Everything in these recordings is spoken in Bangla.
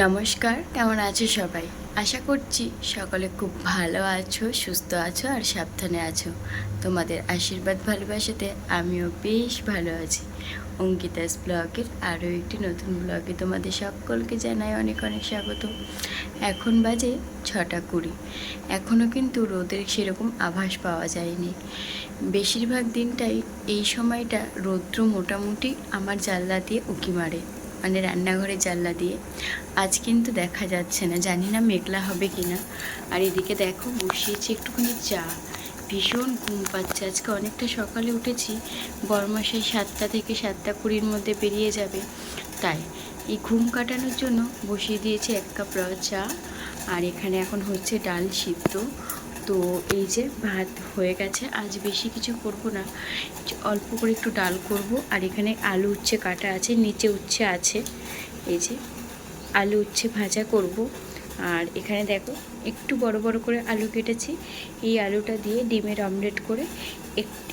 নমস্কার, কেমন আছো সবাই? আশা করছি সকলে খুব ভালো আছো, সুস্থ আছো আর সাবধানে আছো। তোমাদের আশীর্বাদ ভালোবাসাতে আমিও বেশ ভালো আছি। অঙ্কিতাস ব্লগের আরও একটি নতুন ব্লগে তোমাদের সকলকে জানাই অনেক অনেক স্বাগত। এখন বাজে 6:20। এখনও কিন্তু রোদের সেরকম আভাস পাওয়া যায়নি। বেশিরভাগ দিনটাই এই সময়টা রৌদ্র মোটামুটি আমার জানলা দিয়ে উঁকি মারে, মানে রান্নাঘরের জানলা দিয়ে। আজ কিন্তু দেখা যাচ্ছে না, জানি না মেঘলা হবে কি না। আর এদিকে দেখো বসিয়েছি একটুখানি চা। ভীষণ ঘুম পাচ্ছে, আজকে অনেকটা সকালে উঠেছি। বরমাসাই 7টা থেকে 7:20-র মধ্যে বেরিয়ে যাবে, তাই এই ঘুম কাটানোর জন্য বসিয়ে দিয়েছি 1 কাপ র চা। আর এখানে এখন হচ্ছে ডাল সিদ্ধ। তো এই যে ভাত হয়ে গেছে, আজ বেশি কিছু করব না, অল্প করে একটু ডাল করব। আর এখানে আলু উচ্ছে কাটা আছে, নিচে উচ্ছে আছে, এই যে আলু উচ্ছে ভাজা করব। আর এখানে দেখো একটু বড় বড় করে আলু কেটেছি, এই আলুটা দিয়ে ডিমের অমলেট করে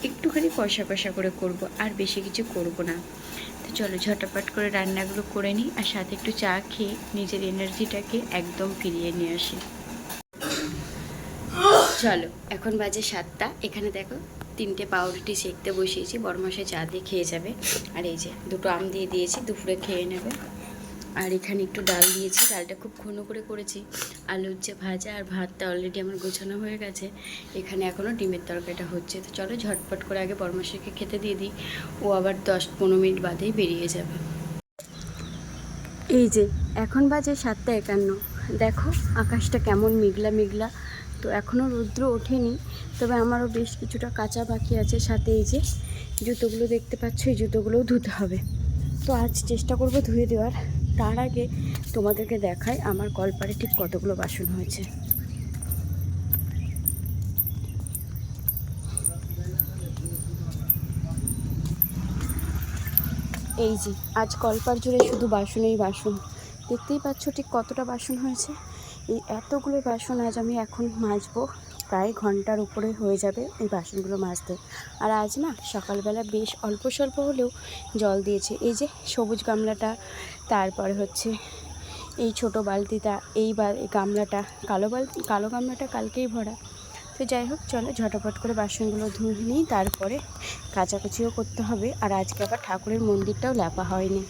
একটুখানি কষা কষা করে করব, আর বেশি কিছু করব না। তো চলো ঝটাপট করে রান্নাগুলো করে নিই, আর সাথে একটু চা খেয়ে নিজের এনার্জিটাকে একদম ফিরিয়ে নিয়ে আসি। চলো এখন বাজে 7টা। এখানে দেখো 3টে পাউরুটি সেঁকতে বসিয়েছি, বড়মশাই চা দিয়ে খেয়ে যাবে। আর এই যে 2টো আম দিয়ে দিয়েছি, দুপুরে খেয়ে নেবে। আর এখানে একটু ডাল দিয়েছি, ডালটা খুব ঘন করে করেছি। আলু উচ্ছে ভাজা আর ভাতটা অলরেডি আমার গোছানো হয়ে গেছে। এখানে এখনও ডিমের তরকারিটা হচ্ছে। তো চলো ঝটপট করে আগে বড়মশাইকে খেতে দিয়ে দিই, ও আবার 10-15 মিনিট বাদেই বেরিয়ে যাবে। এই যে এখন বাজে 7:51। দেখো আকাশটা কেমন মেঘলা মেঘলা। তো এখনও রৌদ্র ওঠেনি, তবে আমারও বেশ কিছুটা কাঁচা বাকি আছে। সাথে এই যে জুতোগুলো দেখতে পাচ্ছ, এই জুতোগুলোও ধুতে হবে। তো আজ চেষ্টা করব ধুয়ে দেওয়ার। তার আগে তোমাদেরকে দেখাই আমার কলপারে ঠিক কতগুলো বাসন হয়েছে। এই যে আজ কলপার জুড়ে শুধু বাসনেই বাসন, দেখতেই পাচ্ছ ঠিক কতটা বাসন হয়েছে। এই এতগুলো বাসন আজ আমি এখন মাজবো, প্রায় ঘন্টার উপরে হয়ে যাবে এই বাসনগুলো মাজতে। আর আজ না সকালবেলা বেশ অল্প স্বল্প হলেও জল দিয়েছে। এই যে সবুজ গামলাটা, তারপরে হচ্ছে এই ছোট বালতিটা, এই গামলাটা, কালো গামলাটা কালকেই ভরা। তো যাই হোক, চলো ঝটপট করে বাসনগুলো ধুয়ে নিই, তারপরে কাচাকুচিও করতে হবে। আর আজকে আবার ঠাকুরের মন্দিরটাও লেপা হয়নি।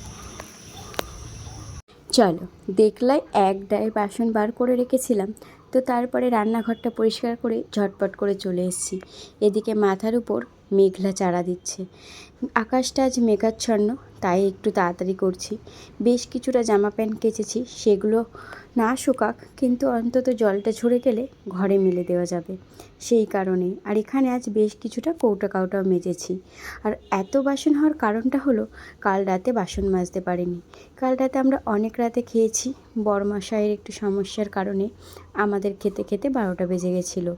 চলো, দেখলাই এক ডায়ে বাসন বার করে রেখেছিলাম। তো তারপরে রান্নাঘরটা পরিষ্কার করে ঝটপট করে চলে এসেছি। এদিকে মাথার উপর মেঘলা চারা দিচ্ছে, আকাশটা আজ মেঘাচ্ছন্ন, তাই একটু তাড়াতাড়ি করছি। বেশ কিছুটা জামা প্যান্ট কেচেছি, সেগুলো না শুকাক, কিন্তু অন্তত জলটা ঝরে গেলে ঘরে মেলে দেওয়া যাবে, সেই কারণে। আর এখানে আজ বেশ কিছুটা কৌটাও মেজেছি। আর এত বাসন হওয়ার কারণটা হলো, কাল রাতে বাসন মাজতে পারিনি। কাল রাতে আমরা অনেক রাতে খেয়েছি, বড়মশাইয়ের একটু সমস্যার কারণে আমাদের খেতে খেতে 12টা বেজে গেছিলো।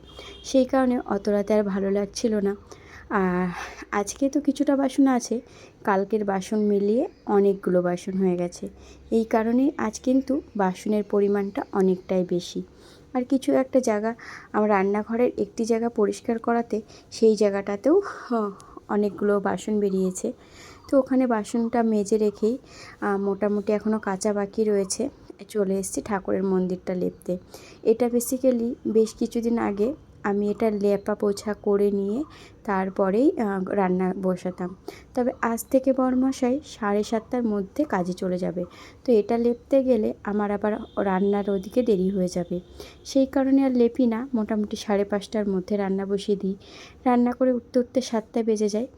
সেই কারণে অত রাতে আর ভালো লাগছিল না। আর আজকে তো কিছুটা বাসন আছে, কালকের বাসন মিলিয়ে অনেকগুলো বাসন হয়ে গেছে। এই কারণেই আজ কিন্তু বাসনের পরিমাণটা অনেকটাই বেশি। আর কিছু একটা জায়গা, আমার রান্নাঘরের একটি জায়গা পরিষ্কার করাতে সেই জায়গাটাতেও অনেকগুলো বাসন বেরিয়েছে। তো ওখানে বাসনটা মেজে রেখেই মোটামুটি এখনও কাঁচা বাকি রয়েছে, চলে এসেছি ঠাকুরের মন্দিরটা লেপতে। এটা বেসিক্যালি বেশ কিছুদিন আগে আমি এটা লেপা পোছা করে নিয়ে তারপরেই রান্না বসাতাম। তবে আজ থেকে বড়মশাই 7:30টার মধ্যে কাজে চলে যাবে। তো এটা লেপতে গেলে আমার আবার রান্নার ওদিকে দেরি হয়ে যাবে, সেই কারণে আর লেপি না। মোটামুটি 5:30টার মধ্যে রান্না বসিয়ে দিই। রান্না করে উঠতে উঠতে 7টা বেজে যায়।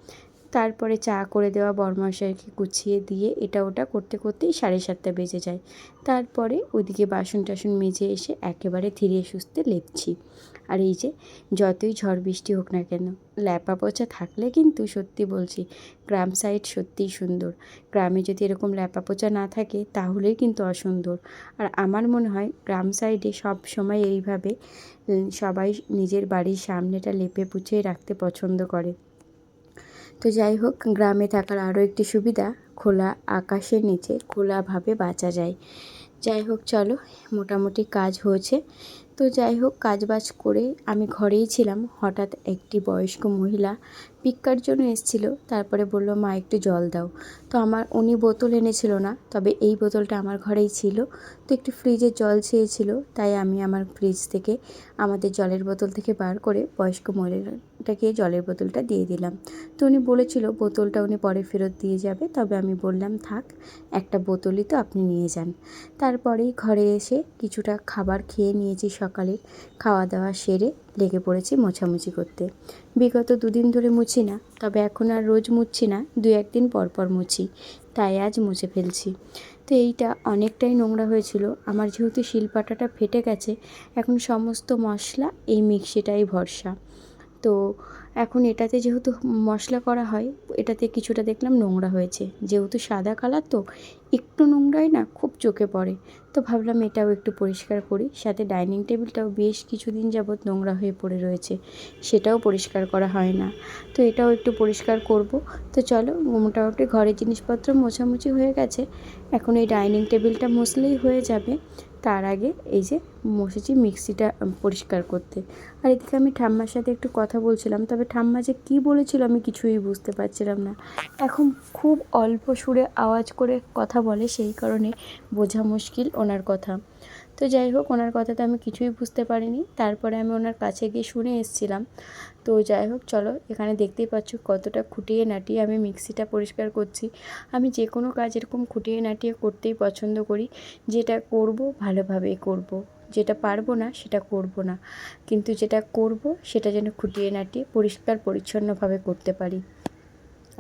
তারপরে চা করে দেওয়া বরমশাইকে গুছিয়ে দিয়ে এটা ওটা করতে করতেই 7:30 বেজে যায়। তারপরে ওইদিকে বাসন টাসন মেজে এসে একেবারে ধীরে সুস্থে লেপছি। আর এই যে যতই ঝড় বৃষ্টি হোক না কেন, ল্যাপা পোছা থাকলে কিন্তু সত্যি বলছি গ্রাম সাইড সত্যিই সুন্দর। গ্রামে যদি এরকম ল্যাপা পোছা না থাকে তাহলেই কিন্তু অসুন্দর। আর আমার মনে হয় গ্রাম সাইডে সব সময় এইভাবে সবাই নিজের বাড়ির সামনেটা লেপে পুছে রাখতে পছন্দ করে। তো যাই হোক, গ্রামে থাকার আরও একটি সুবিধা, খোলা আকাশের নিচে খোলাভাবে বাঁচা যায়। যাই হোক চলো, মোটামুটি কাজ হয়েছে। তো যাই হোক, কাজবাজ করে আমি ঘরেই ছিলাম, হঠাৎ একটি বয়স্ক মহিলা ভিক্ষার জন্য এসেছিল। তারপরে বলল, মা একটু জল দাও। তো উনি বোতল এনেছিল না, তবে এই বোতলটা আমার ঘরেই ছিল। তো একটু ফ্রিজে জল চেয়েছিল, তাই আমি আমার ফ্রিজ থেকে আমাদের জলের বোতল থেকে বার করে বয়স্ক মহিলাটাকে জলের বোতলটা দিয়ে দিলাম। তো উনি বলেছিল বোতলটা উনি পরে ফেরত দিয়ে যাবে, তবে আমি বললাম থাক, একটা বোতলই তো, আপনি নিয়ে যান। তারপরেই ঘরে এসে কিছুটা খাবার খেয়ে নিয়েছি। সকালে খাওয়া দাওয়া সেরে লেগে পড়েছি মোছামুছি করতে। বিগত 2 দিন ধরে মুছি না, তবে এখন আর রোজ মুছছি না, 2-1 দিন পর পর মুছি, তাই আজ মুছে ফেলছি। তো এইটা অনেকটাই নোংরা হয়েছিল। আমার যেহেতু শিলপাটাটা ফেটে গেছে, এখন সমস্ত মশলা এই মিক্সিটাই ভরসা। তো এখন এটাতে যেহেতু মশলা করা হয়, এটাতে কিছুটা দেখলাম নোংরা হয়েছে। যেহেতু সাদা কালার, তো একটু নোংরাই না খুব চোখে পড়ে। তো ভাবলাম এটাও একটু পরিষ্কার করি। সাথে ডাইনিং টেবিলটাও বেশ কিছুদিন যাবৎ নোংরা হয়ে পড়ে রয়েছে, সেটাও পরিষ্কার করা হয় না। তো এটাও একটু পরিষ্কার করব। তো চলো, মোটামুটি ঘরের জিনিসপত্র মোছামুছি হয়ে গেছে, এখন এই ডাইনিং টেবিলটা মুছলেই হয়ে যাবে। তার আগে এই যে বসেছি মিক্সিটা পরিষ্কার করতে। আর এদিকে আমি ঠাম্মার সাথে একটু কথা বলছিলাম, তবে ঠাম্মা যে কী বলেছিল আমি কিছুই বুঝতে পারছিলাম না। এখন খুব অল্প সুরে আওয়াজ করে কথা বলে, সেই কারণে বোঝা মুশকিল ওনার কথা। তো যাই হোক, ওনার কথাতে আমি কিছুই বুঝতে পারিনি। তারপরে আমি ওনার কাছে গিয়ে শুনে এসেছিলাম। তো যাই হোক চলো, এখানে দেখতেই পাচ্ছ কতটা খুঁটিয়ে নাটিয়ে আমি মিক্সিটা পরিষ্কার করছি। আমি যে কোনো কাজ এরকম খুঁটিয়ে নাটিয়ে করতেই পছন্দ করি। যেটা করব ভালোভাবেই করব, যেটা পারবো না সেটা করব না, কিন্তু যেটা করব সেটা যেন খুঁটিয়ে নাটিয়ে পরিষ্কার পরিচ্ছন্নভাবে করতে পারি।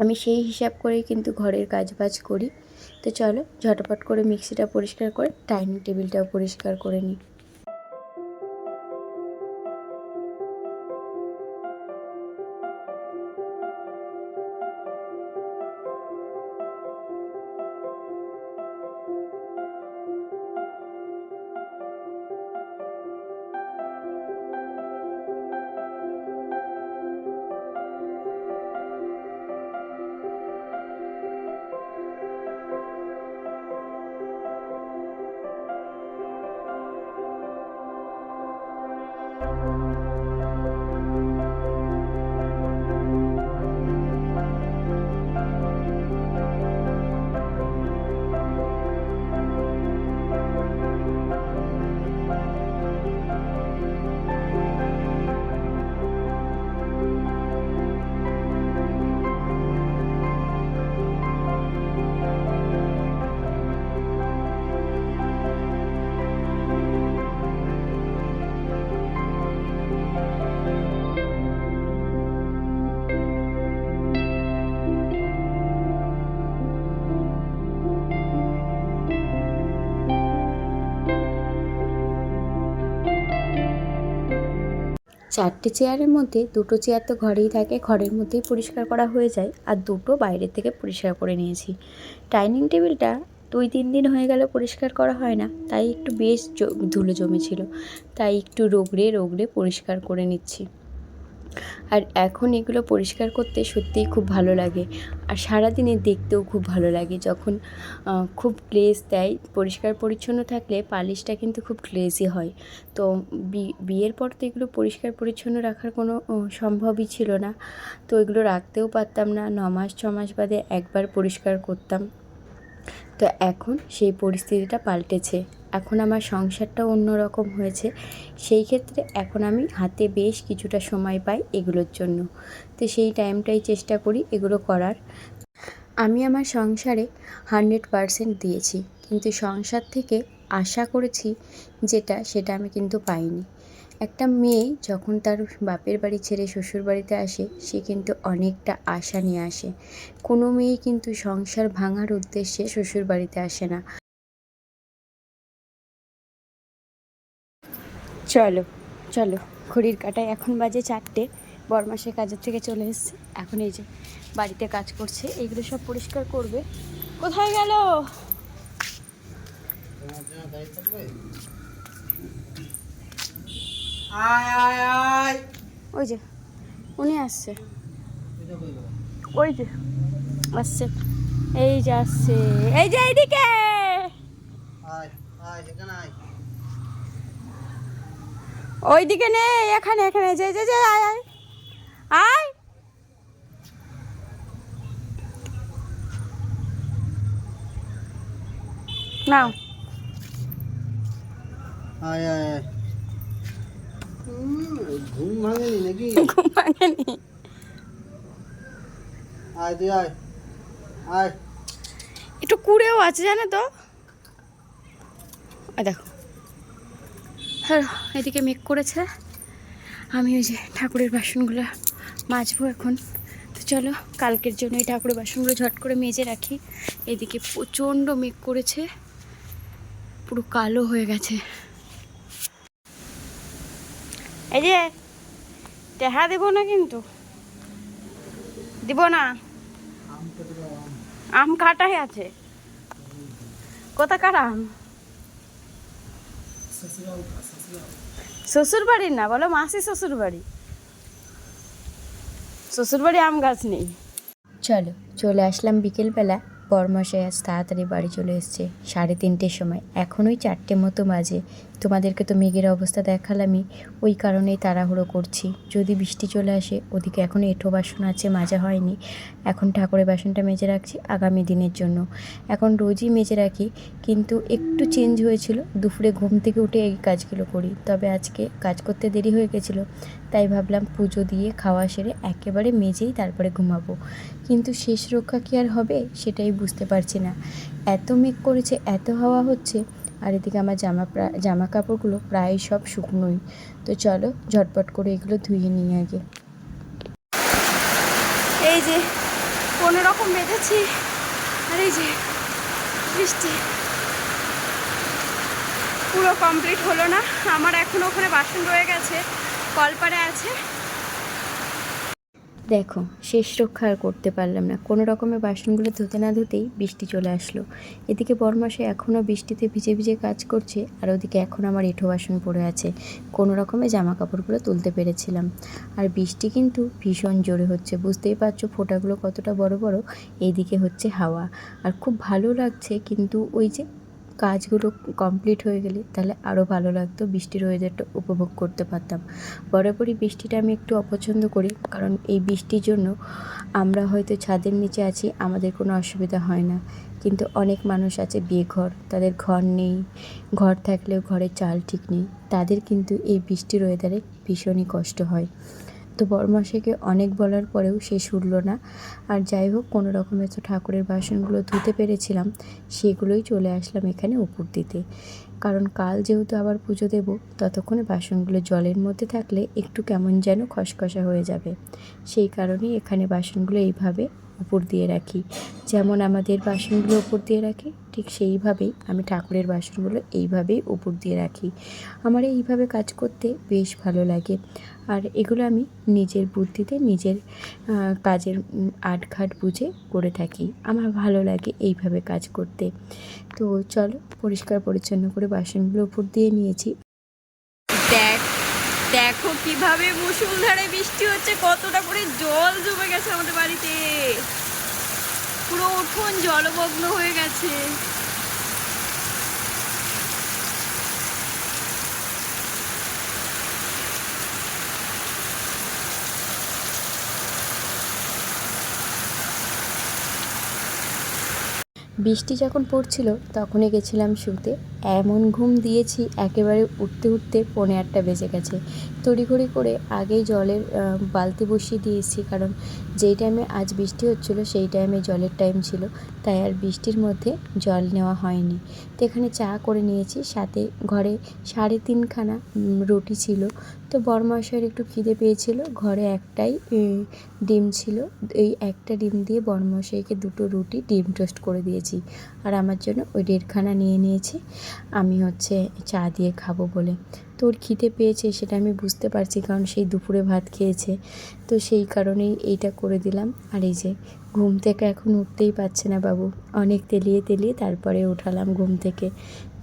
আমি সেই হিসাব করেই কিন্তু ঘরের কাজবাজ করি। তো চলো ঝটপট করে মিক্সিটা পরিষ্কার করে ডাইনিং টেবিলটাও পরিষ্কার করে নিই। 4টে চেয়ারের মধ্যে 2টো চেয়ার তো ঘরেই থাকে, ঘরের মধ্যেই পরিষ্কার করা হয়ে যায়, আর 2টো বাইরের থেকে পরিষ্কার করে নিয়েছি। ডাইনিং টেবিলটা 2-3 দিন হয়ে গেল পরিষ্কার করা হয় না, তাই একটু বেশ ধুলো জমেছিল, তাই একটু রগড়ে রগড়ে পরিষ্কার করে নিচ্ছি। আর এখন এগুলো পরিষ্কার করতে সত্যিই খুব ভালো লাগে, আর সারাদিনে দেখতেও খুব ভালো লাগে যখন খুব গ্লেজ দেয়। পরিষ্কার পরিচ্ছন্ন থাকলে পালিশটা কিন্তু খুব গ্লেজি হয়। তো বিয়ের পর তো এগুলো পরিষ্কার পরিচ্ছন্ন রাখার কোনো সম্ভবই ছিল না, তো এগুলো রাখতেও পারতাম না। 9 মাস 6 মাস বাদে একবার পরিষ্কার করতাম। তো এখন সেই পরিস্থিতিটা পাল্টেছে, এখন আমার সংসারটাও অন্যরকম হয়েছে। সেই ক্ষেত্রে এখন আমি হাতে বেশ কিছুটা সময় পাই এগুলোর জন্য, তো সেই টাইমটাই চেষ্টা করি এগুলো করার। আমি আমার সংসারে 100% দিয়েছি, কিন্তু সংসার থেকে আশা করেছি যেটা, সেটা আমি কিন্তু পাইনি। একটা মেয়ে যখন তার বাপের বাড়ি ছেড়ে শ্বশুর বাড়িতে আসে, সে কিন্তু অনেকটা আশা নিয়ে আসে। কোনো মেয়ে কিন্তু সংসার ভাঙার উদ্দেশ্যে শ্বশুর বাড়িতে আসে না। চলো চলো, ঘড়ির কাঁটায় এখন বাজে 4টে। বরমাসে কাজের থেকে চলে এসছে, এখন এই যে বাড়িতে কাজ করছে, এইগুলো সব পরিষ্কার করবে। কোথায় গেল? ওই যে উনি আসছে, ওই যে আসছে, এই যে আসছে, এই যে এইদিকে। ওইদিকে নেই, এখানে এখানে, যে যে যে আয় আয় আয়। নাও আয় আয় আয়। ঘুম ভাঙেনি নাকি? ঘুম ভাঙেনি। আয় তুই আয় আয়। একটু কুড়েও আছে জানো তো। দেখো, হ্যাঁ এদিকে মেঘ করেছে। আমি ওই যে ঠাকুরের বাসনগুলো মাজবো এখন। তো চলো, কালকের জন্য এই ঠাকুরের বাসনগুলো ঝট করে মেজে রাখি। এদিকে প্রচণ্ড মেঘ করেছে, পুরো কালো হয়ে গেছে। এই যে টেহা দেবো না, কিন্তু দিব না। আম কাটাই আছে। কোথাকার আম? শ্বশুর বাড়ির না, বলো মাসি শ্বশুর বাড়ি। শ্বশুর বাড়ি আম গাছ নেই। চলো, চলে আসলাম বিকেলবেলা। বরমশাই আজ তাড়াতাড়ি বাড়ি চলে এসছে, 3:30-র সময়। এখন ওই 4টে মতো বাজে। তোমাদেরকে তো মেঘের অবস্থা দেখালামই, ওই কারণেই তাড়াহুড়ো করছি। যদি বৃষ্টি চলে আসে। ওদিকে এখন এঁঠো বাসন আছে, মাজা হয়নি। এখন ঠাকুরের বাসনটা মেজে রাখছি আগামী দিনের জন্য। এখন রোজই মেজে রাখি, কিন্তু একটু চেঞ্জ হয়েছিল। দুপুরে ঘুম থেকে উঠে এই কাজগুলো করি, তবে আজকে কাজ করতে দেরি হয়ে গেছিলো, তাই ভাবলাম পুজো দিয়ে খাওয়া সেরে একেবারে মেজেই তারপরে ঘুমাবো। কিন্তু শেষ রক্ষা কি আর হবে সেটাই বুঝতে পারছি না। এত মেঘ করেছে, এত হাওয়া হচ্ছে, আর এদিকে আমার জামা কাপড়গুলো প্রায় সব শুকনোই। তো চলো ঝটপট করে এগুলো ধুয়ে নিই আগে। এই যে কোনো রকম বেঁধেছি, আর এই যে বৃষ্টি পুরো কমপ্লিট হলো না আমার। এখনও ওখানে বাসন রয়ে গেছে, কলপারে আছে। দেখো, শেষ রক্ষা আর করতে পারলাম না। কোনো রকমে বাসনগুলো ধুতে না ধুতেই বৃষ্টি চলে আসলো। এদিকে বরমাসে এখনও বৃষ্টিতে ভিজে ভিজে কাজ করছে, আর ওদিকে এখন আমার এঁঠো বাসন পড়ে আছে। কোনো রকমে জামা কাপড়গুলো তুলতে পেরেছিলাম। আর বৃষ্টি কিন্তু ভীষণ জোরে হচ্ছে, বুঝতেই পারছো ফোঁটাগুলো কতটা বড় বড়। এইদিকে হচ্ছে হাওয়া, আর খুব ভালো লাগছে। কিন্তু ওই যে কাজগুলো কমপ্লিট হয়ে গেলে তাহলে আরও ভালো লাগতো, বৃষ্টির ওয়েদারটা উপভোগ করতে পারতাম। বরাবরই বৃষ্টিটা আমি একটু অপছন্দ করি, কারণ এই বৃষ্টির জন্য আমরা হয়তো ছাদের নিচে আছি, আমাদের কোনো অসুবিধা হয় না। কিন্তু অনেক মানুষ আছে বেঘর, তাদের ঘর নেই, ঘর থাকলেও ঘরের চাল ঠিক নেই, তাদের কিন্তু এই বৃষ্টির ওয়েদারে ভীষণই কষ্ট হয়। তো বরমশাইকে অনেক বলার পরেও সে শুনল না। আর যাই হোক, কোনো রকমে তো ঠাকুরের বাসনগুলো ধুতে পেরেছিলাম, সেগুলোই চলে আসলাম এখানে উপর দিতে। কারণ কাল যেহেতু আবার পুজো দেবো, ততক্ষণে বাসনগুলো জলের মধ্যে থাকলে একটু কেমন যেন খসখসা হয়ে যাবে। সেই কারণেই এখানে বাসনগুলো এইভাবে উপর দিয়ে রাখি। যেমন আমাদের বাসনগুলো উপর দিয়ে রাখি, ঠিক সেইভাবেই আমি ঠাকুরের বাসনগুলো এইভাবেই উপর দিয়ে রাখি। আমার এইভাবে কাজ করতে বেশ ভালো লাগে। আর এগুলো আমি নিজের বুদ্ধিতে, নিজের কাজের আটঘাট বুঝে করে থাকি। আমার ভালো লাগে এইভাবে কাজ করতে। তো চলো, পরিষ্কার পরিচ্ছন্ন করে বাসনগুলো উপর দিয়ে নিয়েছি। দেখো কিভাবে মুষলধারে বৃষ্টি হচ্ছে, কতটা করে জল জমে গেছে আমাদের বাড়িতে, পুরো উঠোন জলমগ্ন হয়ে গেছে। বৃষ্টি যখন পড়ছিল তখনই গেছিলাম শুতে, এমন ঘুম দিয়েছি একেবারে উঠতে উঠতে 8:45 বেজে গেছে। তড়িঘড়ি করে আগেই জলের বালতি বসিয়ে দিয়েছি, কারণ যেই টাইমে আজ বৃষ্টি হচ্ছিলো সেই টাইমে জলের টাইম ছিল, তাই আর বৃষ্টির মধ্যে জল নেওয়া হয়নি। তো এখানে চা করে নিয়েছি, সাথে ঘরে 3.5খানা রুটি ছিল। তো বড়মশাইয়ের একটু খিদে পেয়েছিল, ঘরে একটাই ডিম ছিল, এই একটা ডিম দিয়ে বড়মশাইকে 2টো রুটি ডিম টোস্ট করে দিয়েছি, আর আমার জন্য ওই 1.5খানা নিয়ে নিয়েছি, আমি চা দিয়ে খাবো বলে। তো ওর খিদে পেয়েছে সেটা আমি বুঝতে পারছি, কারণ সেই দুপুরে ভাত খেয়েছে, তো সেই কারণেই এইটা করে দিলাম। আর এই যে ঘুম থেকে এখন উঠতেই পারছে না বাবু, অনেক তেলিয়ে তেলিয়ে তারপরে উঠালাম ঘুম থেকে।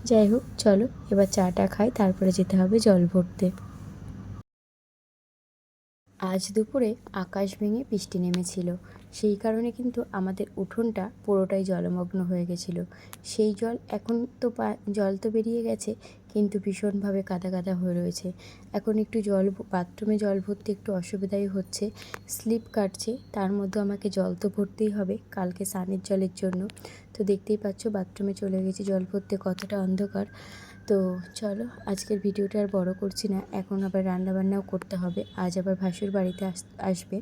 যাই হোক, চলো এবার চাটা খাই, তারপরে যেতে হবে জল ভরতে। আজ দুপুরে আকাশ ভেঙে বৃষ্টি নেমেছিল, সেই কারণে কিন্তু আমাদের উঠোনটা পুরোটাই জলমগ্ন হয়ে গেছিলো। সেই জল এখন তো জল তো বেরিয়ে গেছে, কিন্তু ভীষণভাবে কাদা কাদা হয়ে রয়েছে। এখন একটু বাথরুমে জল ভরতে একটু অসুবিধাই হচ্ছে, স্লিপ কাটছে, তার মধ্যে আমাকে জল তো ভরতেই হবে কালকে স্নানের জলের জন্য। তো দেখতেই পাচ্ছ বাথরুমে চলে গেছি জল ভরতে, কতটা অন্ধকার। তো চলো, আজকের ভিডিওটা আর বড় করছি না, এখন আবার রান্নাবান্নাও করতে হবে, আজ আবার ভাসুর বাড়িতে আসবে।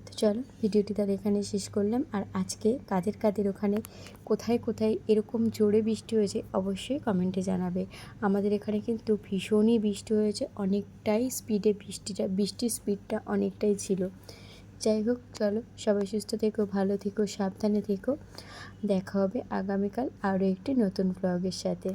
তো চলো, ভিডিওটি তাহলে এখানে শেষ করলাম। আর আজকে কাদের কাদের ওখানে কোথায় কোথায় এরকম জোরে বৃষ্টি হয়েছে অবশ্যই কমেন্টে জানাবে। আমাদের এখানে কিন্তু ভীষণই বৃষ্টি হয়েছে, অনেকটাই স্পিডে বৃষ্টির স্পিডটা অনেকটাই ছিল। যাই হোক, চলো সবাই সুস্থ থেকো, ভালো থেকো, সাবধানে থেকো। দেখা হবে আগামীকাল আরও একটি নতুন ব্লগের সাথে।